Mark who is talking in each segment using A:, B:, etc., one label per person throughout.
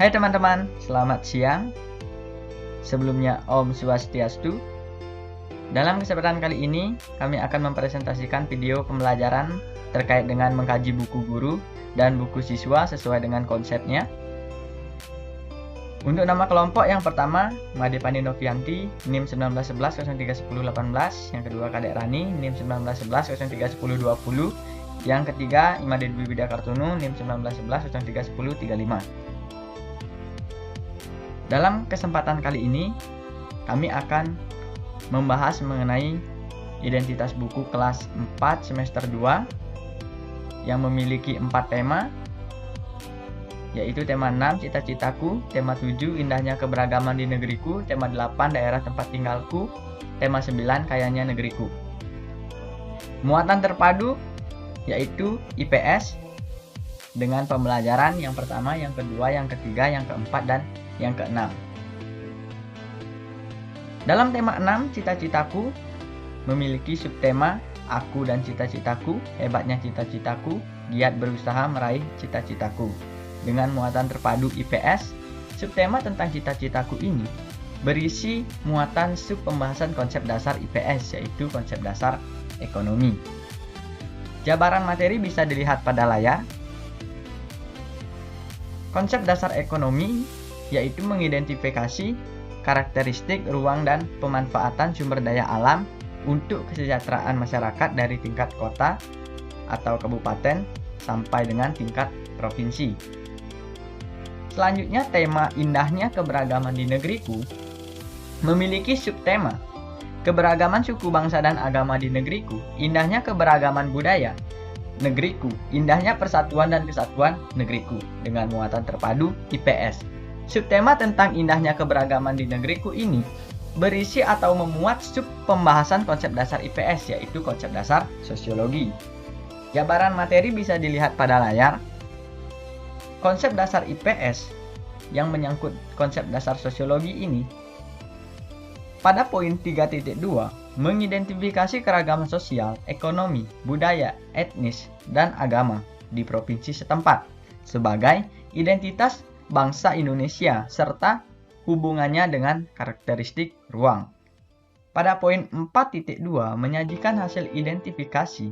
A: Hai teman-teman, selamat siang. Sebelumnya Om Swastiastu. Dalam kesempatan kali ini, kami akan mempresentasikan video pembelajaran terkait dengan mengkaji buku guru dan buku siswa sesuai dengan konsepnya. Untuk nama kelompok yang pertama, Madepani Novianti, NIM 1911 031018. Yang kedua, Kadek Rani, NIM 1911 031020. Yang ketiga, Imade Dwi Widya Kartono, NIM 1911 031035. Dalam kesempatan kali ini, kami akan membahas mengenai identitas buku kelas 4 semester 2 yang memiliki 4 tema, yaitu tema 6 cita-citaku, tema 7 indahnya keberagaman di negeriku, tema 8 daerah tempat tinggalku, tema 9 kayanya negeriku. Muatan terpadu yaitu IPS dengan pembelajaran yang pertama, yang kedua, yang ketiga, yang keempat, dan yang keenam. Dalam tema 6 cita-citaku memiliki subtema aku dan cita-citaku, hebatnya cita-citaku, giat berusaha meraih cita-citaku. Dengan muatan terpadu IPS, subtema tentang cita-citaku ini berisi muatan sub pembahasan konsep dasar IPS, yaitu konsep dasar ekonomi. Jabaran materi bisa dilihat pada layar. Konsep dasar ekonomi yaitu mengidentifikasi karakteristik ruang dan pemanfaatan sumber daya alam untuk kesejahteraan masyarakat dari tingkat kota atau kabupaten sampai dengan tingkat provinsi. Selanjutnya, tema indahnya keberagaman di negeriku memiliki subtema keberagaman suku bangsa dan agama di negeriku, indahnya keberagaman budaya negeriku, indahnya persatuan dan kesatuan negeriku, dengan muatan terpadu IPS. Subtema tentang indahnya keberagaman di negeriku ini berisi atau memuat sub pembahasan konsep dasar IPS, yaitu konsep dasar sosiologi. Jabaran materi bisa dilihat pada layar. Konsep dasar IPS yang menyangkut konsep dasar sosiologi ini pada poin 3.2 mengidentifikasi keragaman sosial, ekonomi, budaya, etnis, dan agama di provinsi setempat sebagai identitas bangsa Indonesia serta hubungannya dengan karakteristik ruang. Pada poin 4.2 menyajikan hasil identifikasi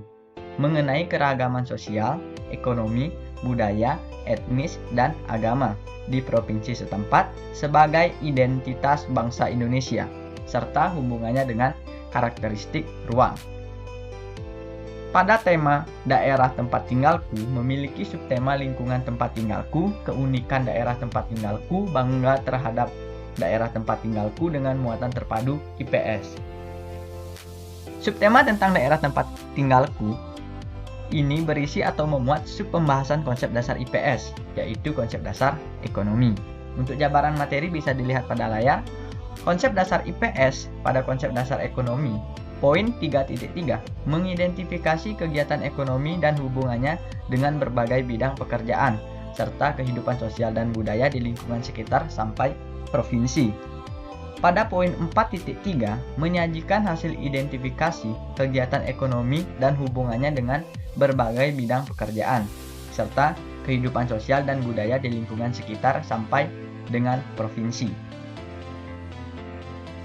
A: mengenai keragaman sosial, ekonomi, budaya, etnis, dan agama di provinsi setempat sebagai identitas bangsa Indonesia serta hubungannya dengan karakteristik ruang. Pada tema daerah tempat tinggalku memiliki subtema lingkungan tempat tinggalku, keunikan daerah tempat tinggalku, bangga terhadap daerah tempat tinggalku dengan muatan terpadu IPS. Subtema tentang daerah tempat tinggalku ini berisi atau memuat sub pembahasan konsep dasar IPS, yaitu konsep dasar ekonomi. Untuk jabaran materi bisa dilihat pada layar. Konsep dasar IPS pada konsep dasar ekonomi poin 3.3 mengidentifikasi kegiatan ekonomi dan hubungannya dengan berbagai bidang pekerjaan serta kehidupan sosial dan budaya di lingkungan sekitar sampai provinsi. Pada poin 4.3 menyajikan hasil identifikasi kegiatan ekonomi dan hubungannya dengan berbagai bidang pekerjaan serta kehidupan sosial dan budaya di lingkungan sekitar sampai dengan provinsi.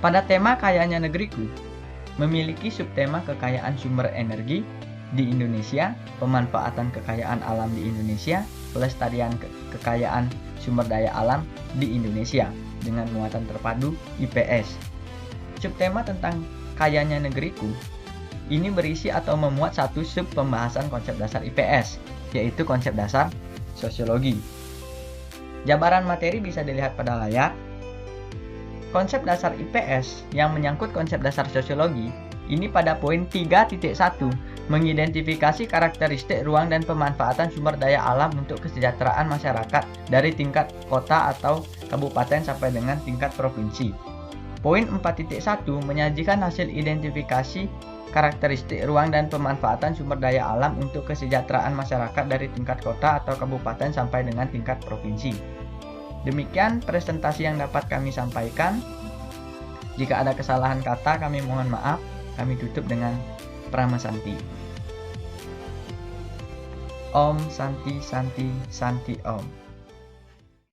A: Pada tema kayanya negeriku memiliki subtema kekayaan sumber energi di Indonesia, pemanfaatan kekayaan alam di Indonesia, pelestarian kekayaan sumber daya alam di Indonesia dengan muatan terpadu IPS. Subtema tentang kayanya negeriku ini berisi atau memuat satu sub pembahasan konsep dasar IPS, yaitu konsep dasar sosiologi. Jabaran materi bisa dilihat pada layar. Konsep dasar IPS yang menyangkut konsep dasar sosiologi ini pada poin 3.1 mengidentifikasi karakteristik ruang dan pemanfaatan sumber daya alam untuk kesejahteraan masyarakat dari tingkat kota atau kabupaten sampai dengan tingkat provinsi. Poin 4.1 menyajikan hasil identifikasi karakteristik ruang dan pemanfaatan sumber daya alam untuk kesejahteraan masyarakat dari tingkat kota atau kabupaten sampai dengan tingkat provinsi. Demikian presentasi yang dapat kami sampaikan. Jika ada kesalahan kata, kami mohon maaf. Kami tutup dengan Prama Santi. Om Santi Santi Santi Om.